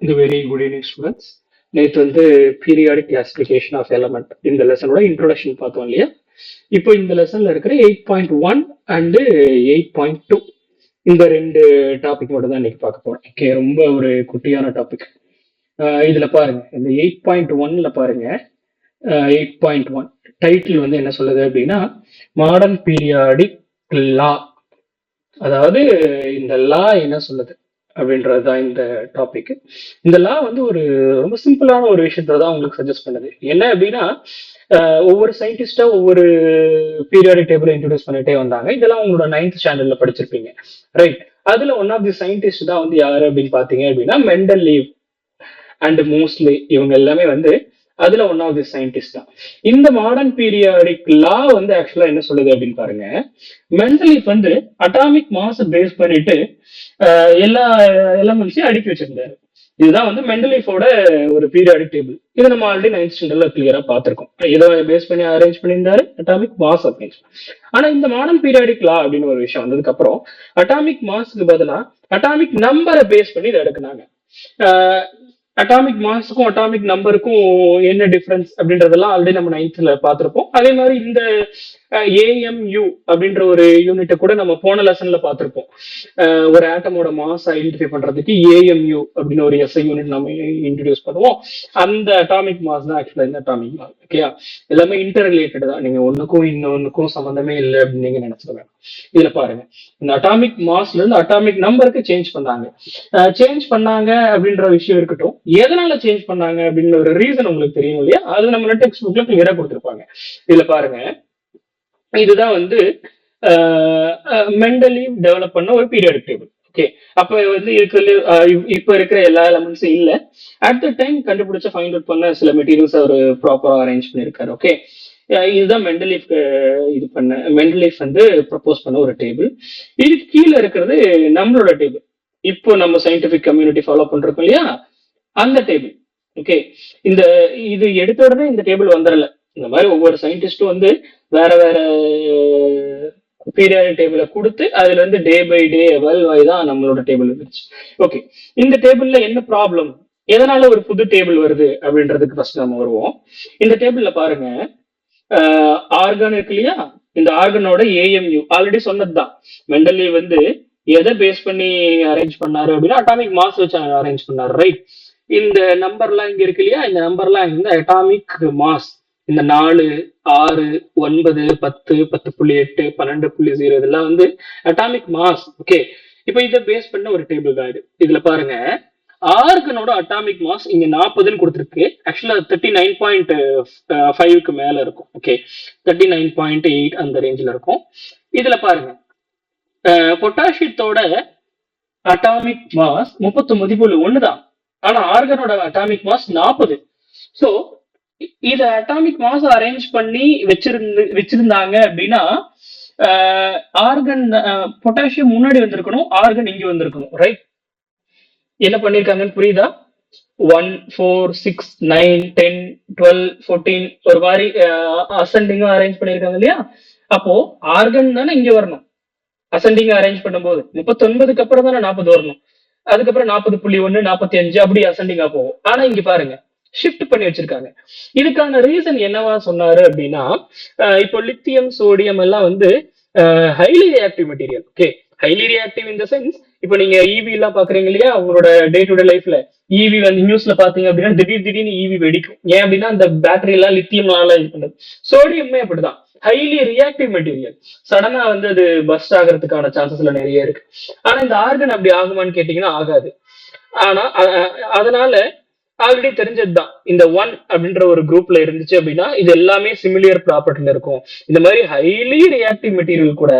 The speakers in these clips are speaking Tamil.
The very good evening students. நேற்று வந்து பீரியாடிக் கிளாசிஃபிகேஷன் ஆஃப் எலமெண்ட் இந்த லெசனோட இன்ட்ரோடக்ஷன் பார்த்தோம் இல்லையா? இப்போ இந்த லெசன்ல இருக்கிற 8.1 அண்ட் 8.2 இந்த ரெண்டு டாபிக் மட்டும் தான் இன்னைக்கு பார்க்க போறோம். ஓகே, ரொம்ப ஒரு குட்டியான டாபிக். இதுல பாருங்க, இந்த 8.1ல பாருங்க. 8.1 டைட்டில் வந்து என்ன சொல்லுது அப்படின்னா, மாடர்ன் பீரியாடிக் லா. அதாவது இந்த லா என்ன சொல்லுது அப்படின்றதுதான் இந்த டாபிக். இந்த லா வந்து ஒரு ரொம்ப சிம்பிளான ஒரு விஷயத்த தான் உங்களுக்கு சஜஸ்ட் பண்ணுது. என்ன அப்படின்னா, ஒவ்வொரு சயின்டிஸ்டா ஒவ்வொரு பீரியாடிக் டேபிள் இன்ட்ரோடியூஸ் பண்ணிட்டே வந்தாங்க. இதெல்லாம் உங்களோட 9th ஸ்டாண்டர்ட்ல படிச்சிருப்பீங்க, ரைட்? அதுல ஒன் ஆஃப் தி சயின்டிஸ்ட் தான் வந்து யாரு அப்படின்னு பாத்தீங்க அப்படின்னா, மெண்டலீவ் அண்ட் மோஸ்ட்லி இவங்க எல்லாமே வந்து அதுல ஒன் ஆஃப் தி சயின்டிஸ்ட் தான். இந்த மாடர்ன் பீரியாடிக் லா வந்து ஆக்சுவலா என்ன சொல்லுது அப்படின்னு பாருங்க. மெண்டலீஃப் வந்து அட்டாமிக் மாஸ் பேஸ் பண்ணிட்டு எல்லா எலமெண்ட்ஸையும் அடுக்கி வச்சிருந்தாரு. இதுதான் வந்து மெண்டலீஃபோட ஒரு பீரியாடிக் டேபிள். இது நம்ம ஆல்ரெடி 9th ஸ்டாண்டர்ட்ல கிளியரா பார்த்திருக்கோம். இதை பேஸ் பண்ணி அரேஞ்ச் பண்ணியிருந்தாரு அட்டாமிக் மாஸ் அப்படின்னு. ஆனா இந்த மாடர்ன் பீரியாடிக் லா அப்படின்னு ஒரு விஷயம் வந்ததுக்கு அப்புறம் அட்டாமிக் மாஸ்க்கு பதிலா அட்டாமிக் நம்பரை பேஸ் பண்ணி இதை எடுக்குனாங்க. அட்டாமிக் மாஸுக்கும் அட்டாமிக் நம்பருக்கும் என்ன டிஃபரன்ஸ் அப்படின்றதெல்லாம் ஆல்ரெடி நம்ம 9th பார்த்திருப்போம். அதே மாதிரி இந்த ஏஎம்யூ அப்படின்ற ஒரு யூனிட்டை கூட நம்ம போன லெசன்ல பார்த்திருப்போம். ஒரு ஆட்டமோட மாஸ் ஐடென்டிஃபை பண்றதுக்கு ஏஎம்யூ அப்படின்னு ஒரு எஸ்ஐ யூனிட் நம்ம இன்ட்ரடியூஸ் பண்ணுவோம். அந்த அட்டாமிக் மாஸ் தான் ஆக்சுவலா இந்த அட்டாமிக் மாஸ். ஓகேயா? எல்லாமே இன்டர் ரிலேட்டட் தான். நீங்க ஒண்ணுக்கும் இன்னொன்னுக்கும் சம்பந்தமே இல்லை அப்படின்னு நீங்க நினைச்சிருவேன். இதுல பாருங்க, இந்த அட்டாமிக் மாஸ்ல இருந்து அட்டாமிக் நம்பருக்கு சேஞ்ச் பண்ணாங்க அப்படின்ற விஷயம் இருக்கட்டும். எதனால சேஞ்ச் பண்ணாங்க அப்படின்னு ஒரு ரீசன் உங்களுக்கு தெரியும் இல்லையா? அது நம்ம டெக்ஸ்ட் புக்ல கிளியரா கொடுத்திருப்பாங்க. இதுல பாருங்க, இதுதான் வந்து மெண்டலீவ் டெவலப் பண்ண ஒரு பீரியாடிக் டேபிள். ஓகே, அப்ப வந்து இப்ப இருக்கிற எல்லா எலமெண்ட்ஸும் இல்ல. அட் த டைம் கண்டுபிடிச்ச ஃபைண்ட் அவுட் பண்ண சில மெட்டீரியல்ஸ் அவர் ப்ராப்பரா அரேஞ்ச் பண்ணிருக்காரு. ஓகே, இதுதான் மெண்டலீஃப் வந்து ப்ரப்போஸ் பண்ண ஒரு டேபிள். இதுக்கு கீழே இருக்கிறது நம்மளோட டேபிள். இப்போ நம்ம சயின்டிபிக் கம்யூனிட்டி ஃபாலோ பண்றோம் இல்லையா, அந்த டேபிள். ஓகே, இது எடுத்த உடனே இந்த டேபிள் வந்துடல. இந்த மாதிரி ஒவ்வொரு சயின்டிஸ்டும் வந்து வேற வேற பீரியாடிக் டேபிளை கொடுத்து அதுல இருந்து டே பை டே எவால்வ் தான் நம்மளோட டேபிள் இருந்துச்சு. ஓகே, இந்த டேபிள்ல என்ன ப்ராப்ளம், எதனால ஒரு புது டேபிள் வருது அப்படின்றதுக்கு ஃபர்ஸ்ட் நம்ம வருவோம். இந்த டேபிள்ல பாருங்க, ஆர்கான் இருக்கு இல்லையா? இந்த ஆர்கனோட ஏஎம்யூ ஆல்ரெடி சொன்னதுதான். மெண்டலீவ் வந்து எதை பேஸ் பண்ணி அரேஞ்ச் பண்ணாரு அப்படின்னா அட்டாமிக் மாஸ் வச்சு அரேஞ்ச் பண்ணாரு, ரைட்? இந்த நம்பர்லாம் இங்க இருக்கு இல்லையா? இந்த நம்பர்லாம் இந்த அட்டாமிக் மாஸ், இந்த 4, 6, 9, 10, 10.8, 12.0 இதெல்லாம் வந்து அட்டாமிக் மாஸ். ஓகே, இப்போ இதை பேஸ் பண்ண ஒரு டேபிள் தான் இது. இதுல பாருங்க, ஆர்கனோட அட்டாமிக் மாஸ் இங்க 40ன்னு கொடுத்துருக்கு. ஆக்சுவலா 39.5க்கு மேல இருக்கும். ஓகே, 39.8 அந்த ரேஞ்சில் இருக்கும். இதுல பாருங்க, பொட்டாசியத்தோட அட்டாமிக் மாஸ் 39.1 தான். ஆனா ஆர்கனோட அட்டாமிக் மாஸ் 40. சோ இத அட்டாமிக் மாஸ் அரேஞ்ச் பண்ணி வச்சிருந்தாங்க அப்படின்னா ஆர்கன் பொட்டாசியம் முன்னாடி வந்திருக்கணும், ஆர்கன் இங்க வந்திருக்கணும், ரைட்? என்ன பண்ணிருக்காங்கன்னு புரியுதா? 1, 4, 6, 9, 10, 12, 14 ஒரு மாதிரி அசெண்டிங்கா அரேஞ்ச் பண்ணிருக்காங்க இல்லையா? அப்போ ஆர்கன் தானே இங்க வரணும். அசெண்டிங்கா அரேஞ்ச் பண்ணும்போது 39க்கு அப்புறம் தானே 40 வரணும். அதுக்கப்புறம் 40.1, 45 அப்படி அசெண்டிங்கா போகும். ஆனா இங்க பாருங்க, ஷிஃப்ட் பண்ணி வச்சிருக்காங்க. இதுக்கான ரீசன் என்னவா சொன்னாரு அப்படின்னா, இப்போ லித்தியம், சோடியம் எல்லாம் வந்து highly reactive material. Okay, highly reactive in the sense, இப்போ நீங்க இவி எல்லாம் பாக்குறீங்க இல்லையா? உங்களோட டே டு டே லைஃப்ல இவி வந்து நியூஸ்ல பாத்தீங்க அப்படின்னா திடீர்னு இவி வெடிக்கும். ஏன் அப்படின்னா அந்த பேட்டரி எல்லாம் லித்தியம்னால இது பண்ணுது. சோடியமே அப்படிதான், ஹைலி ரியாக்டிவ் மெட்டீரியல். சடனா வந்து அது பஸ்ட் ஆகிறதுக்கான சான்சஸ்ல நிறைய இருக்கு. ஆனா இந்த ஆர்கன் அப்படி ஆகுமான்னு கேட்டீங்கன்னா ஆகாது. ஆனா அதனால ஆல்ரெடி தெரிஞ்சதுதான், இந்த 1 அப்படின்ற ஒரு குரூப்ல இருந்துச்சு அப்படின்னா இது எல்லாமே சிமிலியர் ப்ராப்பர்ட்டில இருக்கும். இந்த மாதிரி ஹைலி ரியாக்டிவ் மெட்டீரியல் கூட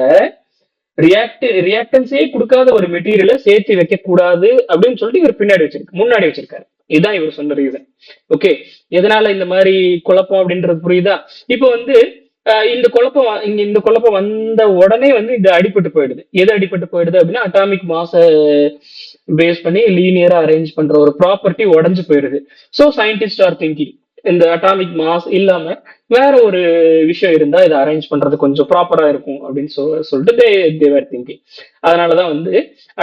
ரியாக்டன்ஸே கொடுக்காத ஒரு மெட்டீரியலை சேர்த்து வைக்க கூடாது அப்படின்னு சொல்லிட்டு இவர் முன்னாடி வச்சிருக்காரு. இதுதான் இவர் சொன்ன ரீசன். ஓகே, எதனால இந்த மாதிரி குழப்பம் அப்படின்றது புரியுதா? இப்போ வந்து இந்த குழப்பம் வந்த உடனே வந்து இது அடிபட்டு போயிடுது. எது அடிபட்டு போயிடுது அப்படின்னா அட்டாமிக் மாஸ பேஸ் பண்ணி லீனியரா அரேஞ்ச் பண்ற ஒரு ப்ராப்பர்ட்டி உடஞ்சு போயிடுது. ஸோ சயின்டிஸ்ட் ஆர் திங்கிங், இந்த அட்டாமிக் மாஸ் இல்லாம வேற ஒரு விஷயம் இருந்தா இதை அரேஞ்ச் பண்றது கொஞ்சம் ப்ராப்பரா இருக்கும் அப்படின்னு சொல்லிட்டு தேவர் திங்கிங். அதனாலதான் வந்து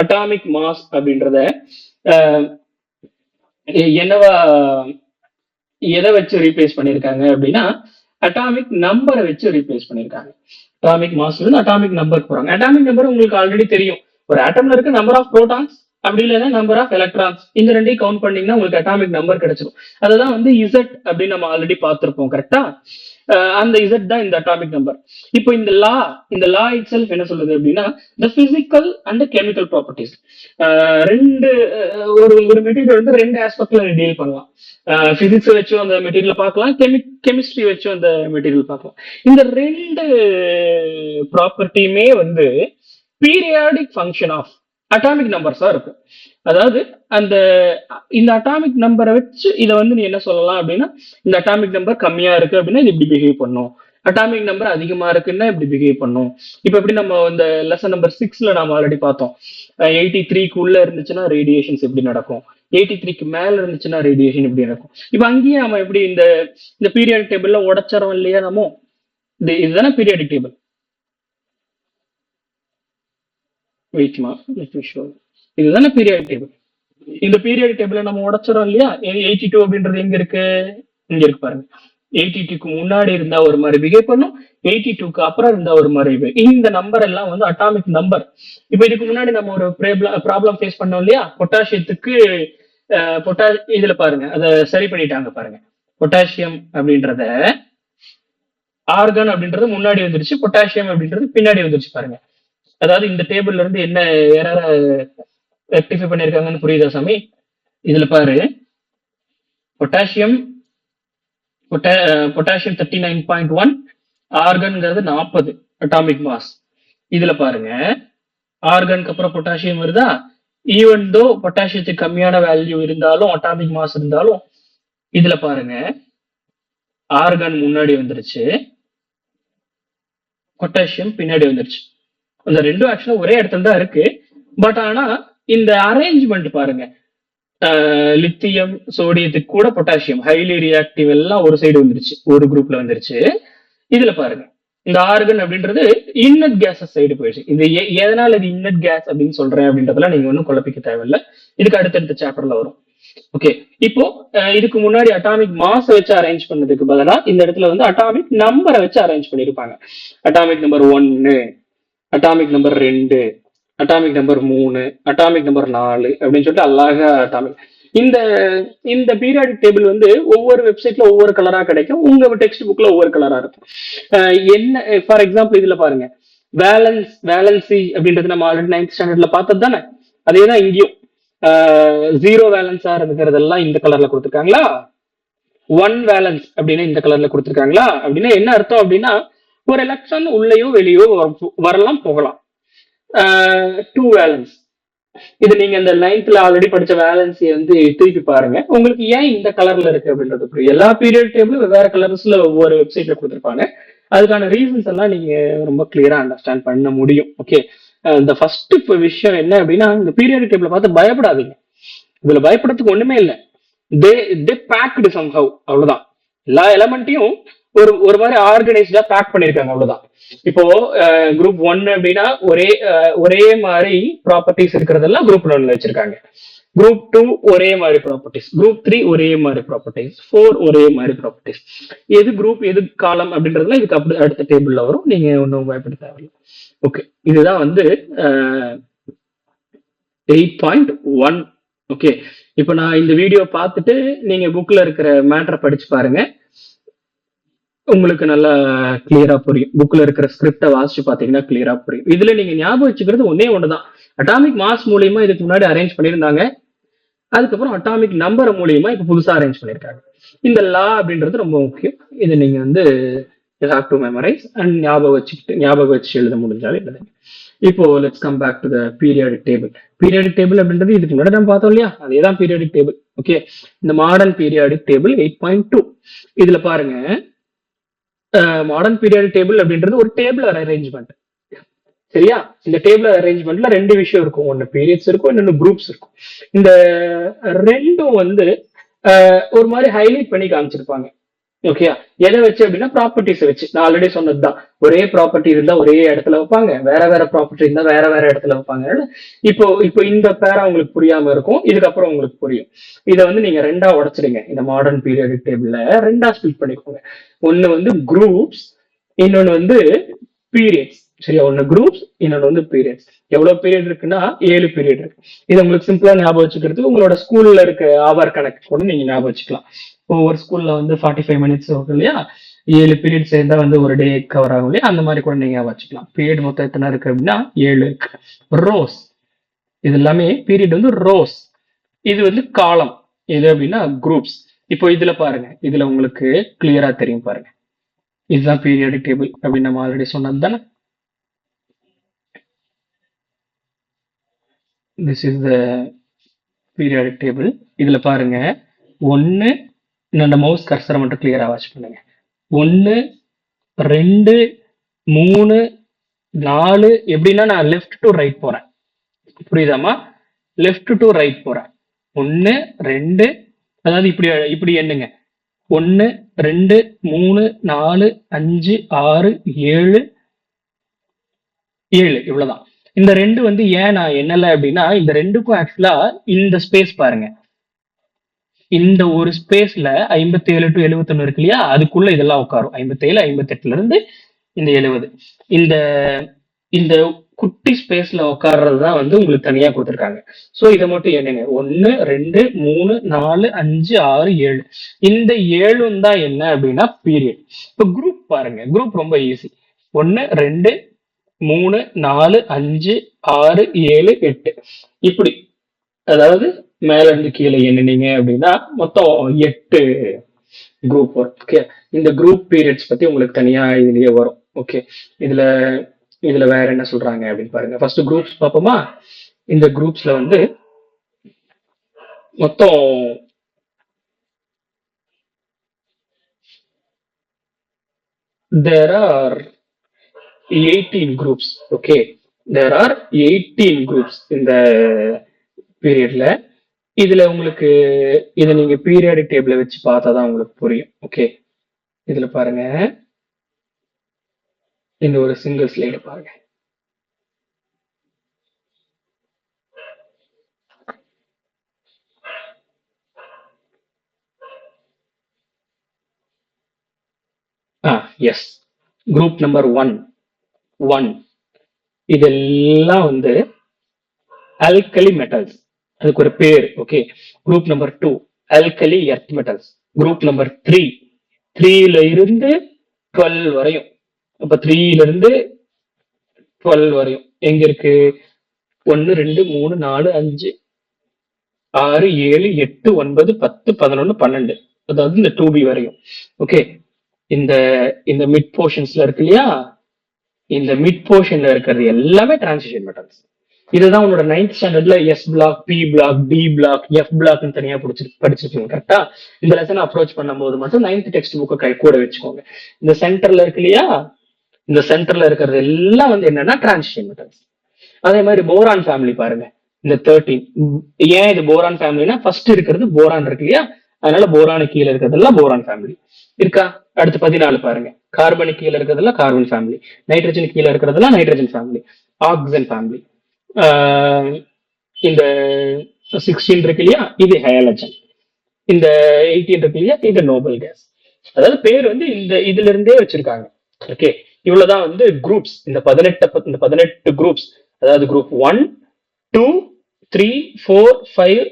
அட்டாமிக் மாஸ் அப்படின்றத என்னவா எதை வச்சு ரீப்ளேஸ் பண்ணியிருக்காங்க அப்படின்னா அட்டாமிக் நம்பரை வச்சு ரீப்ளேஸ் பண்ணியிருக்காங்க. அட்டாமிக் மாஸ்ல இருந்து அட்டாமிக் நம்பர் போறாங்க. அட்டாமிக் நம்பர் உங்களுக்கு ஆல்ரெடி தெரியும். ஒரு ஆட்டம்ல இருக்க நம்பர் ஆஃப் புரோட்டான்ஸ் அப்படி இல்லைன்னா நம்பர் ஆஃப் எலக்ட்ரான்ஸ், இந்த ரெண்டையும் கவுண்ட் பண்ணீங்கன்னா உங்களுக்கு அட்டாமிக் நம்பர் கிடைச்சிடும். அதுதான் வந்து இசட் அப்படின்னு நம்ம ஆல்ரெடி பார்த்திருப்போம். கரெக்டா? அந்த இசட் தான் இந்த அட்டாமிக் நம்பர். இப்போ இந்த லா இட் செல்ஃப் என்ன சொல்லுது அப்படின்னா the physical and chemical properties. ரெண்டு ஒரு ஒரு மெட்டீரியல் வந்து ரெண்டு ஆஸ்பெக்ட்ல டீல் பண்ணலாம். பிசிக்ஸ் வச்சும் அந்த மெட்டீரியல் பார்க்கலாம், கெமிஸ்ட்ரி வச்சும் அந்த மெட்டீரியல் பார்க்கலாம். இந்த ரெண்டு ப்ராப்பர்ட்டியுமே வந்து பீரியாடிக் ஃபங்க்ஷன் ஆஃப் அட்டாமிக் நம்பர்ஸா இருக்கும். அதாவது அந்த இந்த அட்டாமிக் நம்பரை வச்சு இதை வந்து நீ என்ன சொல்லலாம் அப்படின்னா இந்த அட்டாமிக் நம்பர் கம்மியா இருக்கு அப்படின்னா இது இப்படி பிஹேவ் பண்ணும், அட்டாமிக் நம்பர் அதிகமா இருக்குன்னா இப்படி பிஹேவ் பண்ணும். இப்ப எப்படி நம்ம இந்த லெசன் நம்பர் 6ல நாம ஆல்ரெடி பார்த்தோம். 83க்கு உள்ள இருந்துச்சுன்னா ரேடியேஷன்ஸ் எப்படி நடக்கும், 83க்கு மேல இருந்துச்சுன்னா ரேடியேஷன் எப்படி நடக்கும். இப்ப அங்கேயே நம்ம எப்படி இந்த இந்த பீரியாடிக் டேபிள்ல உடைச்சறோம் இல்லையா நம்ம, இதுதானே பீரியாடிக் டேபிள். வெயிட்மா இதுதானே பீரியாடிக் டேபிள். இந்த பீரியாடிக் டேபிள நம்ம உடைச்சிடும் இல்லையா. 82 அப்படின்றது எங்க இருக்கு, இங்க இருக்கு பாருங்க. 82க்கு முன்னாடி இருந்தா ஒரு மாதிரி பிஹேவ் பண்ணும், 82க்கு அப்புறம் இருந்தா ஒரு மாதிரி. இந்த நம்பர் எல்லாம் வந்து அட்டாமிக் நம்பர். இப்ப இதுக்கு முன்னாடி நம்ம ஒரு ப்ராப்ளம் ஃபேஸ் பண்ணோம் இல்லையா, பொட்டாசியத்துக்கு இதுல பாருங்க அதை சரி பண்ணிட்டாங்க பாருங்க. பொட்டாசியம் அப்படின்றத ஆர்கான் அப்படின்றது முன்னாடி வந்துருச்சு, பொட்டாசியம் அப்படின்றது பின்னாடி வந்துருச்சு பாருங்க. அதாவது இந்த டேபிள்ல இருந்து என்ன எரர ரெக்டிஃபை பண்ணிருக்காங்கன்னு புரியுதா சாமி? இதுல பாரு, பொட்டாசியம் பொட்டாசியம் 39.1, ஆர்கன்ங்கிறது 40 அட்டாமிக் மாஸ். இதுல பாருங்க ஆர்கனுக்கு அப்புறம் பொட்டாசியம் வருதா. ஈவன் தோ பொட்டாசியத்துக்கு கம்மியான வேல்யூ இருந்தாலும் அட்டாமிக் மாஸ் இருந்தாலும் இதுல பாருங்க ஆர்கன் முன்னாடி வந்துருச்சு, பொட்டாசியம் பின்னாடி வந்துருச்சு. அந்த ரெண்டும் ஆக்சுவலா ஒரே இடத்துல தான் இருக்கு. பட் ஆனா இந்த அரேஞ்ச்மெண்ட் பாருங்க, லித்தியம் சோடியத்துக்கு கூட பொட்டாசியம் ஹைலி ரியாக்டிவ் எல்லாம் ஒரு சைடு வந்துருச்சு, ஒரு குரூப்ல வந்துருச்சு. இதுல பாருங்க இந்த ஆர்கன் அப்படின்றது இன்னட் கேஸஸ் சைடு போயிடுச்சு. இந்த எதனால இது இன்னட் கேஸ் அப்படின்னு சொல்றேன் அப்படின்றதெல்லாம் நீங்க ஒன்றும் குழப்பிக்க தேவையில்லை, இதுக்கு அடுத்தடுத்த சாப்டர்ல வரும். ஓகே, இப்போ இதுக்கு முன்னாடி அட்டாமிக் மாஸ் வச்சு அரேஞ்ச் பண்ணதுக்கு பதிலா இந்த இடத்துல வந்து அட்டாமிக் நம்பரை வச்சு அரேஞ்ச் பண்ணிருப்பாங்க. Atomic number 1, atomic number 2, atomic number 3, atomic number 4 அப்படின்னு சொல்லிட்டு அழகா அட்டாமிக். இந்த இந்த பீரியாடிக் டேபிள் வந்து ஒவ்வொரு வெப்சைட்ல ஒவ்வொரு கலரா கிடைக்கும், உங்க டெக்ஸ்ட் புக்ல ஒவ்வொரு கலரா இருக்கும். என்ன ஃபார் எக்ஸாம்பிள் இதுல பாருங்க, வேலன்சி அப்படின்றது நம்ம ஆல்ரெடி 9th ஸ்டாண்டர்ட்ல பார்த்தது தானே, அதேதான் இங்கேயும். 0 வேலன்ஸா இருக்கிறதெல்லாம் இந்த கலர்ல கொடுத்துருக்காங்களா, 1 வேலன்ஸ் அப்படின்னு இந்த கலர்ல கொடுத்துருக்காங்களா. அப்படின்னா என்ன அர்த்தம் அப்படின்னா ஒரு எலக்ட்ரான் உள்ளேயோ வெளியோ வரலாம் போகலாம். 2 வேலன்ஸ், இது நீங்க இந்த 9th ஆல்ரெடி படிச்ச வேலன்சியை வந்து திருப்பி பாருங்க, உங்களுக்கு ஏன் இந்த கலர்ல இருக்கு அப்படின்றது. எல்லா பீரியட் டேபிளும் வேற கலர்ஸ்ல ஒவ்வொரு வெப்சைட்ல கொடுத்துருப்பாங்க, அதுக்கான ரீசன்ஸ் எல்லாம் நீங்க ரொம்ப கிளியரா அண்டர்ஸ்டாண்ட் பண்ண முடியும். ஓகே, இந்த ஃபர்ஸ்ட் விஷயம் என்ன அப்படின்னா இந்த பீரியட் டேபிள பார்த்து பயப்படாதீங்க. இதுல பயப்படுறதுக்கு ஒண்ணுமே இல்லை. தே பேக்டு சம்ஹவ், அவ்வளவுதான். எல்லா எலமெண்ட்டையும் ஒரு மாதிரி ஆர்கனைஸ்டா பேக் பண்ணிருக்காங்க, அவ்வளவுதான். இப்போ குரூப் 1 அப்படின்னா ஒரே மாதிரி ப்ராப்பர்ட்டிஸ் இருக்கிறதெல்லாம் குரூப் 1ல வச்சிருக்காங்க. குரூப் 2 ஒரே மாதிரி ப்ராப்பர்ட்டிஸ், குரூப் 3 ஒரே மாதிரி ப்ராப்பர்ட்டிஸ், 4 ஒரே மாதிரி ப்ராப்பர்ட்டிஸ். எது குரூப் எது காலம் அப்படின்றதுலாம் இதுக்கு அப்படி அடுத்த டேபிள்ல வரும், நீங்க ஒன்றும் பயப்பட தேவையில்லை. ஓகே, இதுதான் வந்து 8.1. ஓகே, இப்போ நான் இந்த வீடியோ பார்த்துட்டு நீங்க புக்ல இருக்கிற மேட்டரை படிச்சு பாருங்க, உங்களுக்கு நல்லா கிளியரா புரியும். புக்ல இருக்கிற ஸ்கிரிப்டை வாசிச்சு பாத்தீங்கன்னா கிளியரா புரியும். இதுல நீங்க ஞாபகம் வச்சுக்கிறது ஒன்னே ஒண்ணுதான், அட்டாமிக் மாஸ் மூலியமா இதுக்கு முன்னாடி அரேஞ்ச் பண்ணியிருந்தாங்க, அதுக்கப்புறம் அட்டாமிக் நம்பர் மூலியமா இப்ப புதுசா அரேஞ்ச் பண்ணிருக்காங்க. இந்த லா அப்படின்றது ரொம்ப முக்கியம், இதை நீங்க வந்து have to memorize and ஞாபகம் வச்சு எழுத முடிஞ்சாலும் எழுதுங்க. இப்போ let's come back to the periodic table. Periodic table அப்படின்றது இதுக்கு முன்னாடி நம்ம பார்த்தோம் இல்லையா, அதேதான் பீரியாடிக் டேபிள். ஓகே, இந்த மாடர்ன் பீரியாடிக் டேபிள் 8.2. இதுல பாருங்க, மாடர்ன் பீரியாடிக் டேபிள் அப்படின்றது ஒரு டேபிள் அரேஞ்ச்மெண்ட். சரியா, இந்த டேபிள் அரேஞ்ச்மெண்ட்ல ரெண்டு விஷயம் இருக்கும், ஒன்னு பீரியட்ஸ் இருக்கும், இன்னொன்னு குரூப்ஸ் இருக்கும். இந்த ரெண்டும் வந்து ஒரு மாதிரி ஹைலைட் பண்ணி காமிச்சிருப்பாங்க. ஓகே, எதை வச்சு அப்படின்னா ப்ராப்பர்ட்டிஸ் வச்சு. நான் ஆல்ரெடி சொன்னதுதான், ஒரே ப்ராப்பர்ட்டி இருந்தா ஒரே இடத்துல வைப்பாங்க, வேற வேற ப்ராப்பர்ட்டி இருந்தா வேற வேற இடத்துல வைப்பாங்க. இப்போ இப்போ இந்த பேரா உங்களுக்கு புரியாம இருக்கும், இதுக்கப்புறம் உங்களுக்கு புரியும். இதை வந்து நீங்க ரெண்டா உடைச்சிடுங்க. இந்த மாடர்ன் பீரியாடிக் டேபிள்ல ரெண்டா ஸ்பிளிட் பண்ணிக்கோங்க. ஒண்ணு வந்து குரூப்ஸ், இன்னொன்னு வந்து பீரியட்ஸ். சரியா, ஒண்ணு குரூப்ஸ், இன்னொன்னு வந்து பீரியட்ஸ். எவ்வளவு பீரியட் இருக்குன்னா 7 பீரியட் இருக்கு. இது உங்களுக்கு சிம்பிளா ஞாபகம் வச்சுக்கிறதுக்கு உங்களோட ஸ்கூல்ல இருக்க ஆவர் கணக்கு கூட நீங்க ஞாபகம் வச்சுக்கலாம். ஒவ்வொரு ஸ்கூல்ல வந்து 45 மினிட்ஸ் இருக்கும் இல்லையா, 7 பீரியட் சேர்ந்தா வந்து ஒரு டே கவர் ஆகும் இல்லையா, அந்த மாதிரி கூட நீங்க வச்சுக்கலாம். பீரியட் மொத்தம் எத்தனை இருக்கு அப்படின்னா 7 இருக்கு. ரோஸ், இது எல்லாமே பீரியட் வந்து ரோஸ். இது வந்து காலம், எது அப்படின்னா குரூப்ஸ். இப்போ இதுல பாருங்க, இதுல உங்களுக்கு கிளியரா தெரியும் பாருங்க. இதுதான் பீரியாடிக் டேபிள் அப்படின்னு நம்ம ஆல்ரெடி சொன்னது தானே. This is the periodic table. இதுல பாருங்க, ஒன்னு, இந்த மவுஸ் கர்சரை மட்டும் கிளியரா வாட்ச் பண்ணுங்க. 1 2 3 4, எப்படின்னா நான் லெஃப்ட் டு ரைட் போறேன், புரியுதாமா? லெஃப்ட் டு ரைட் போறேன். 1 2, அதாவது இப்படி இப்படி எண்ணுங்க. 1 2 3 4 5 6 7 7, இவ்வளவுதான். இந்த ரெண்டு வந்து ஏன் நான் எண்ணல அப்படின்னா, இந்த ரெண்டுக்கும் ஆக்சுவலா இந்த ஸ்பேஸ் பாருங்க, இந்த ஒரு ஸ்பேஸ்ல 57 டு 71 இருக்கு இல்லையா, அதுக்குள்ள இதெல்லாம் உட்காரும். 57 58ல இருந்து இந்த 70, இந்த இந்த குட்டி ஸ்பேஸ்ல உட்கார்றதுதான் வந்து உங்களுக்கு தனியா கொடுத்துருக்காங்க. சோ இதை மட்டும் என்னங்க, 1 2 3 4 5 6 7, இந்த 7 தான் என்ன அப்படின்னா பீரியட். இப்ப குரூப் பாருங்க, குரூப் ரொம்ப ஈஸி. 1 2 3 4 5 6 7 8, இப்படி. அதாவது மேல இருந்து கீழே எண்ணினீங்க அப்படின்னா மொத்தம் 8 குரூப் வரும். ஓகே, இந்த குரூப் பீரியட்ஸ் பத்தி உங்களுக்கு தனியா இதுலயே வரும். ஓகே, இதுல இதுல வேற என்ன சொல்றாங்க அப்படின்னு பாருங்க. ஃபர்ஸ்ட் குரூப்ஸ் பார்ப்போமா. இந்த குரூப்ஸ்ல வந்து மொத்தம் there are 18 groups. Okay, there are 18 groups இந்த பீரியட்ல. இதுல உங்களுக்கு இதை நீங்க பீரியாடிக் டேபிள வச்சு பார்த்தாதான் உங்களுக்கு புரியும். ஓகே, இதுல பாருங்க, இந்த ஒரு சிங்கிள் ஸ்லைடு பாருங்க. எஸ், குரூப் நம்பர் 1 இதெல்லாம் வந்து ஆல்கலி மெட்டல்ஸ், அதுக்கு ஒரு பேர். Okay, group number 2 alkali earth metals. Group number 3ல இருந்து 12 வரையும். அப்ப 3ல இருந்து 12 வரையும் எங்க இருக்கு? 1 2 3 4 5 6 7 8 9 10 11 12, அதாவது இந்த 2B வரையும். ஓகே, இந்த இந்த மிட் போர்ஷன்ஸ்ல இருக்கு இல்லையா, இந்த மிட் போர்ஷன்ல இருக்கிறது எல்லாமே டிரான்சிஷன் மெட்டல்ஸ். இதுதான் உன்னோட 9th ஸ்டாண்டர்ட்ல S block, P block, D block, F block தனியா படிச்சிருக்கீங்க. கரெக்டா? இந்த லெசன் அப்ரோச் பண்ணும்போது மட்டும் 9th டெக்ஸ்ட் புக்கை கை கூட வச்சுக்கோங்க. இந்த சென்டர்ல இருக்கு இல்லையா, இந்த சென்டர்ல இருக்கிறது எல்லாம் வந்து என்னன்னா டிரான்சிஷன் மெட்டல்ஸ். அதே மாதிரி போரான் ஃபேமிலி பாருங்க, இந்த 13. ஏன் இது போரான் ஃபேமிலினா, ஃபர்ஸ்ட் இருக்கிறது போரான் இருக்கு இல்லையா, அதனால போரானு கீழே இருக்கிறதெல்லாம் போரான் ஃபேமிலி இருக்கா. அடுத்து 14 பாருங்க, கார்பனுக்கு கீழே இருக்கிறதெல்லாம் கார்பன் ஃபேமிலி, நைட்ரஜன் கீழே இருக்கிறதெல்லாம் நைட்ரஜன் ஃபேமிலி, ஆக்சிஜன் ஃபேமிலி. இந்த 16 இருக்கு இல்லையா, இது ஹைலஜன். இந்த 18 இருக்கு இல்லையா, இது நோபல் கேஸ். அதாவது பேர் வந்து இந்த இதுல இருந்தே வச்சிருக்காங்க. ஓகே, இவ்வளவுதான் வந்து குரூப்ஸ். இந்த 18 குரூப்ஸ், அதாவது குரூப் 1 2 3 4 5,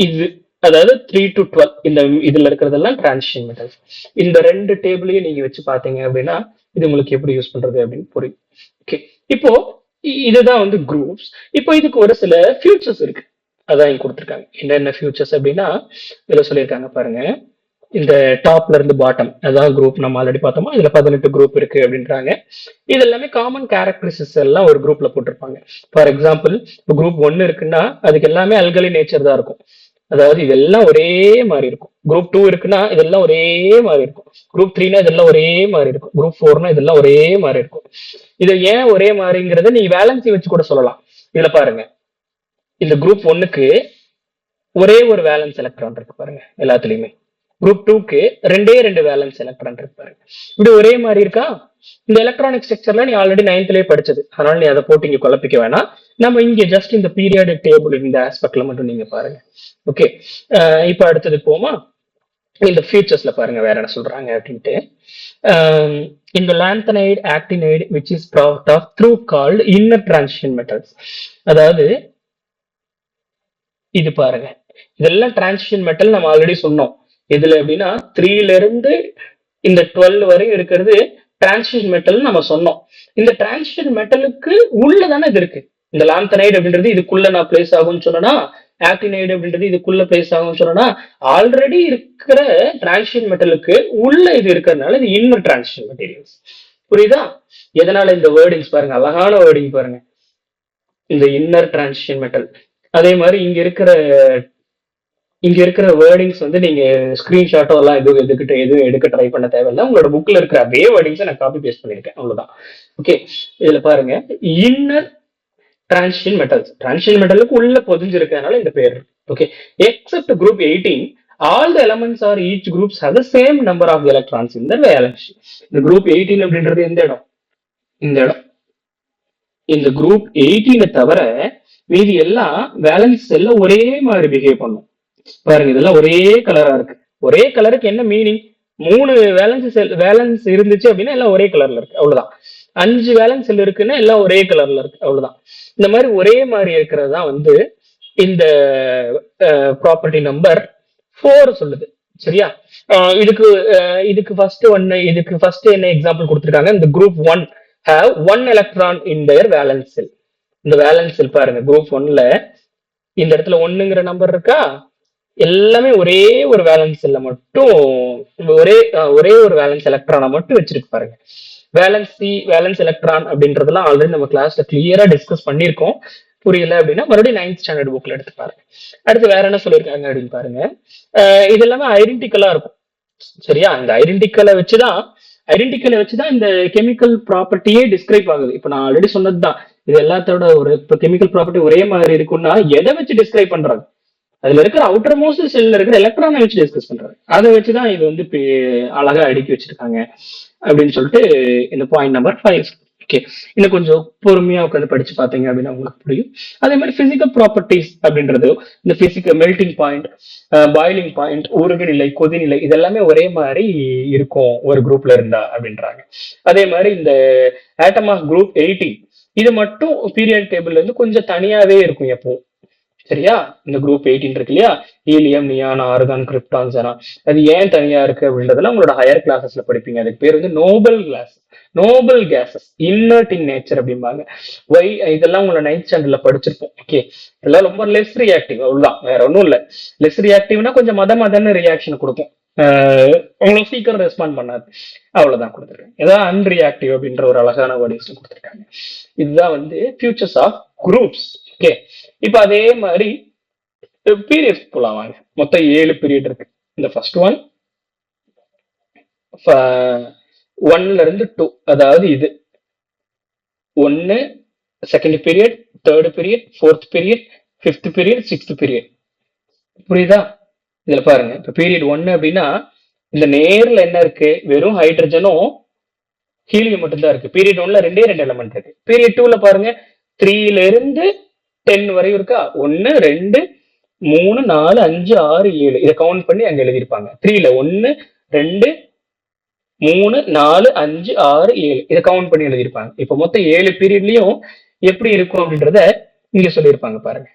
இது அதாவது 3 to 12, இந்த இதுல இருக்கிறதெல்லாம் டிரான்சிஷன் மெட்டல்ஸ். இந்த ரெண்டு டேபிளையும் நீங்க வச்சு பாத்தீங்க அப்படின்னா இது உங்களுக்கு எப்படி யூஸ் பண்றது அப்படின்னு புரியும். ஓகே, இப்போ இதுதான் வந்து குரூப்ஸ். இப்போ இதுக்கு ஒரு சில ஃபியூச்சர்ஸ் இருக்கு, அதான் இங்க கொடுத்துருக்காங்க. என்னென்ன ஃபியூச்சர்ஸ் அப்படின்னா இதுல சொல்லியிருக்காங்க பாருங்க. இந்த டாப்ல இருந்து பாட்டம், அதாவது குரூப் நம்ம ஆல்ரெடி பார்த்தோமா, இதுல 18 குரூப் இருக்கு அப்படின்றாங்க. இது எல்லாமே காமன் கேரக்டரிஸ்டிக்ஸ் எல்லாம் ஒரு குரூப்ல போட்டிருப்பாங்க. ஃபார் எக்ஸாம்பிள், குரூப் 1 இருக்குன்னா அதுக்கு எல்லாமே அல்கலி நேச்சர் தான் இருக்கும், அதாவது இதெல்லாம் ஒரே மாதிரி இருக்கும். குரூப் 2 இருக்குன்னா இதெல்லாம் ஒரே மாதிரி இருக்கும். குரூப் 3னா இதெல்லாம் ஒரே மாதிரி இருக்கும். குரூப் 4னா இதெல்லாம் ஒரே மாதிரி இருக்கும். இதை ஏன் ஒரே மாதிரிங்கிறத நீங்க வேலன்சி வச்சு கூட சொல்லலாம். இதுல பாருங்க, இந்த குரூப் 1க்கு ஒரே ஒரு வேலன்ஸ் எலக்ட்ரான் இருக்கு பாருங்க எல்லாத்துலயுமே. குரூப் 2க்கு ரெண்டு வேலன்ஸ் எலக்ட்ரான் இருப்பாரு. இப்படி ஒரே மாதிரி இருக்கா? இந்த எலக்ட்ரானிக் ஸ்ட்ரக்சர்ல நீ ஆல்ரெடி 9th படிச்சது, அதனால நீ அதை போட்டு இங்க குழப்பிக்க வேணாம். நம்ம இங்க ஜஸ்ட் இந்த பீரியாடிக் டேபிள் இந்த ஆஸ்பெக்ட்ல மட்டும் நீங்க பாருங்க. ஓகே, இப்ப அடுத்தது போமா, இந்த ஃபீச்சர்ஸ்ல பாருங்க வேற என்ன சொல்றாங்க அப்படின்ட்டு. இந்த lanthanide actinide which is product of through called inner transition metals. அதாவது இது பாருங்க, இதெல்லாம் டிரான்சிஷன் மெட்டல் நம்ம ஆல்ரெடி சொன்னோம். எதுல அப்படின்னா 3ல இருந்து இந்த 12 வரையும் இருக்கிறது டிரான்சிஷன் மெட்டல் நம்ம சொன்னோம். இந்த டிரான்சிஷன் மெட்டலுக்கு உள்ளதானே இது இருக்கு. இந்த லாந்தனைடு அப்படின்றது இதுக்குள்ள நான் பிளேஸ் ஆகும்னு சொன்னா, ஆக்டினைடு அப்படின்றது இதுக்குள்ள பிளேஸ் ஆகும்னு சொன்னா, ஆல்ரெடி இருக்கிற டிரான்சிஷன் மெட்டலுக்கு உள்ள இது இருக்கிறதுனால இது இன்னர் டிரான்சிஷன் மெட்டீரியல்ஸ். புரியுதா? எதனால இந்த வேர்டிங்ஸ் பாருங்க, அழகான வேர்டிங் பாருங்க, இந்த இன்னர் டிரான்சிஷன் மெட்டல். அதே மாதிரி இங்க இருக்கிற வேர்டிங்ஸ் வந்து நீங்க ஸ்கிரீன்ஷாட்டோ எல்லாம் எதுவும் எடுக்க ட்ரை பண்ண தேவையில்லை. உங்களோட புக்ல இருக்கிற அதே வேர்டிங்ஸை நான் காப்பி பேஸ்ட் பண்ணிருக்கேன், அவ்வளவுதான். ஓகே, இதுல பாருங்க, இன்னர் டிரான்சிஷன் மெட்டல்ஸ், டிரான்சிஷன் மெட்டலுக்கு உள்ள பொதிஞ்சிருக்கிறதுனால இந்த பேர். Okay, accept group 18 all the elements or each groups have the same number of electrons in the valence shell. இந்த குரூப் 18 அப்படின்றது எந்த இடம்? இந்த இடம். இந்த குரூப் 18 தவிர மீதி எல்லாம் வேலன்ஸ் செல்ல ஒரே மாதிரி பிஹேவ் பண்ணும். பாருங்க, இதெல்லாம் ஒரே கலரா இருக்கு. ஒரே கலருக்கு என்ன மீனிங்? 3 வேலன்ஸ் இருந்துச்சு அப்படின்னா எல்லாம் ஒரே கலர்ல இருக்கு, அவ்வளவுதான். 5 வேலன்ஸ் செல் இருக்குன்னா எல்லாம் ஒரே கலர்ல இருக்கு, அவ்வளவுதான். இந்த மாதிரி ஒரே மாதிரி இருக்கிறது தான் வந்து இந்த ப்ராப்பர்ட்டி நம்பர் 4 சொல்லுது. சரியா? இதுக்கு ஃபர்ஸ்ட் என்ன எக்ஸாம்பிள் கொடுத்திருக்காங்க? இந்த group 1 have 1 electron in their valence cell. இந்த வேலன்ஸ் செல் பாருங்க, குரூப் 1ல இந்த இடத்துல 1ங்கிற நம்பர் இருக்கா? எல்லாமே ஒரே ஒரு வேலன்ஸ் செல்ல மட்டும் ஒரே ஒரு வேலன்ஸ் எலக்ட்ரானை மட்டும் வச்சிருக்கு பாருங்க. வேலன்ஸ் எலக்ட்ரான் அப்படின்றதெல்லாம் ஆல்ரெடி நம்ம கிளாஸ்ல கிளியரா டிஸ்கஸ் பண்ணிருக்கோம். புரியல அப்படின்னா மறுபடியும் 9th ஸ்டாண்டர்ட் புக்ல எடுத்து பாருங்க. அடுத்து வேற என்ன சொல்லியிருக்காங்க அப்படின்னு பாருங்க. இது எல்லாமே ஐடென்டிக்கலா இருக்கும். சரியா? இந்த ஐடென்டிக்கலை வச்சுதான் இந்த கெமிக்கல் ப்ராப்பர்ட்டியே டிஸ்கிரைப் ஆகுது. இப்ப நான் ஆல்ரெடி சொன்னதுதான், இது எல்லாத்தோட இப்ப கெமிக்கல் ப்ராப்பர்ட்டி ஒரே மாதிரி இருக்குன்னா எதை வச்சு டிஸ்கிரைப் பண்றாங்க? அதுல இருக்கிற அவுட்டர் மோஸ்ட் செல்ல இருக்கிற எலக்ட்ரானை வச்சு டிஸ்கஸ் பண்றாங்க. அதை வச்சுதான் இது வந்து அழகா அடுக்கி வச்சிருக்காங்க அப்படின்னு சொல்லிட்டு இந்த பாயிண்ட் நம்பர் 5. ஓகே, இன்னும் கொஞ்சம் பொறுமையா உட்காந்து படிச்சு பாத்தீங்க அப்படின்னா உங்களுக்கு புரியும். அதே மாதிரி பிசிக்கல் ப்ராப்பர்ட்டிஸ் அப்படின்றது, இந்த physical melting point, boiling point, உருகுநிலை, கொதிநிலை, இதெல்லாமே ஒரே மாதிரி இருக்கும் ஒரு குரூப்ல இருந்தா அப்படின்றாங்க. அதே மாதிரி இந்த ஆட்டம் ஆஃப் குரூப் 18 இது மட்டும் பீரியாடிக் டேபிள்ல இருந்து கொஞ்சம் தனியாவே இருக்கும் எப்போ. சரியா? இந்த குரூப் 18 இருக்கு இல்லையா, helium, neon, argon, krypton, Jeron, அது ஏன் தனியா இருக்கு அப்படின்றதெல்லாம் உங்களோட ஹையர் கிளாஸஸ்ல படிப்பீங்க. அதுக்கு பேர் வந்து Nobel cases, inert in nature அப்படிம்பாங்க. இதெல்லாம் உங்களை 9th ஸ்டாண்டர்ட்ல படிச்சிருப்போம். ஓகே, இதெல்லாம் ரொம்ப லெஸ் ரியாக்டிவ், அவ்வளவுதான், வேற ஒன்றும் இல்லை. லெஸ் ரியாக்டிவ்னா கொஞ்சம் மதன்னு ரியாக்ஷன் கொடுக்கும், உங்களுக்கு சீக்கிரம் ரெஸ்பாண்ட் பண்ணாது, அவ்வளவுதான் கொடுத்துருக்காங்க. ஏதாவது அன்ரியாக்டிவ் அப்படின்ற ஒரு அழகான வேர்டிங்ஸ் கொடுத்துருக்காங்க. இதுதான் வந்து ஃபியூச்சர்ஸ் ஆஃப் குரூப்ஸ். ஓகே, இப்ப அதே மாதிரி பீரியட்ஸ் போலாம் வாங்க. மொத்தம் 7 பீரியட் இருக்கு. இந்த ஃபர்ஸ்ட் ஒன் 1ல இருந்து 2, அதாவது இது 1, second period, third period, fourth period, 5th period, 6th period. புரியுதா? இதுல பாருங்க, இப்ப பீரியட் 1 அப்படின்னா இந்த நேர்ல என்ன இருக்கு? வெறும் ஹைட்ரஜனும் ஹீலியம் மட்டும்தான் இருக்கு. பீரியட் 1ல 2 எலிமெண்ட் இருக்கு. பீரியட் 2ல பாருங்க 3ல இருந்து 10 வரையும் இருக்கா? 1, 2, 3, 4, 5, 6, 7, இதை கவுண்ட் பண்ணி அங்க எழுதியிருப்பாங்க. 3ல 1, 2, 3, 4, 5, 6, 7 இதை கவுண்ட் பண்ணி எழுதியிருப்பாங்க. இப்ப மொத்தம் 7 பீரியட்லயும் எப்படி இருக்கும் அப்படின்றத இங்க சொல்லியிருப்பாங்க பாருங்க,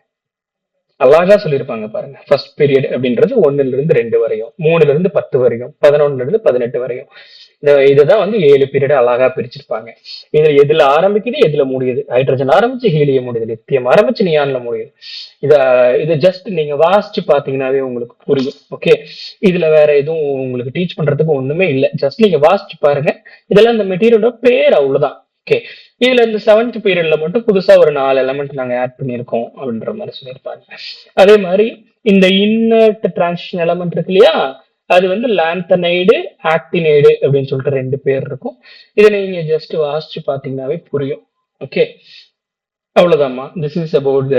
அழகா சொல்லியிருப்பாங்க பாருங்க. ஃபர்ஸ்ட் பீரியட் அப்படின்றது 1ல இருந்து 2 வரையும், 3ல இருந்து 10 வரையும், 11ல இருந்து 18 வரையும். இதுதான் வந்து 7 பீரியட் அழகா பிரிச்சிருப்பாங்க. இதுல எதுல ஆரம்பிக்குது, எதுல முடியுது? ஹைட்ரஜன் ஆரம்பிச்சு ஹீலியம் முடியுது, லித்தியம் ஆரம்பிச்சு நியான்ல முடியுது. இது ஜஸ்ட் நீங்க வாசிச்சு பாத்தீங்கன்னாவே உங்களுக்கு புரியும். ஓகே, இதுல வேற எதுவும் உங்களுக்கு டீச் பண்றதுக்கு ஒண்ணுமே இல்லை. ஜஸ்ட் நீங்க வாசிச்சு பாருங்க. இதெல்லாம் இந்த மெட்டீரியலோட பேர், அவ்வளவுதான். ஓகே, இதுல இந்த 7th பீரியட்ல மட்டும் புதுசா ஒரு 4 எலிமெண்ட் நாங்க ஆட் பண்ணிருக்கோம் அப்படின்ற மாதிரி சொல்லியிருப்பாங்க. அதே மாதிரி இந்த இன்னர்ட் டிரான்சிஷன் எலிமெண்ட் இருக்கு இல்லையா, அது வந்து லாந்தனைடு, ஆக்டினைடு அப்படின்னு சொல்லிட்டு 2 பேர் இருக்கும். இதை நீங்க ஜஸ்ட் வாசிச்சு பாத்தீங்கன்னாவே புரியும். ஓகே, அவ்வளவுதான்மா. This is about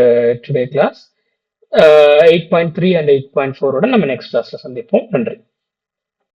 today class. 8.3 and 8.4 நம்ம நெக்ஸ்ட் கிளாஸ்ல சந்திப்போம். நன்றி.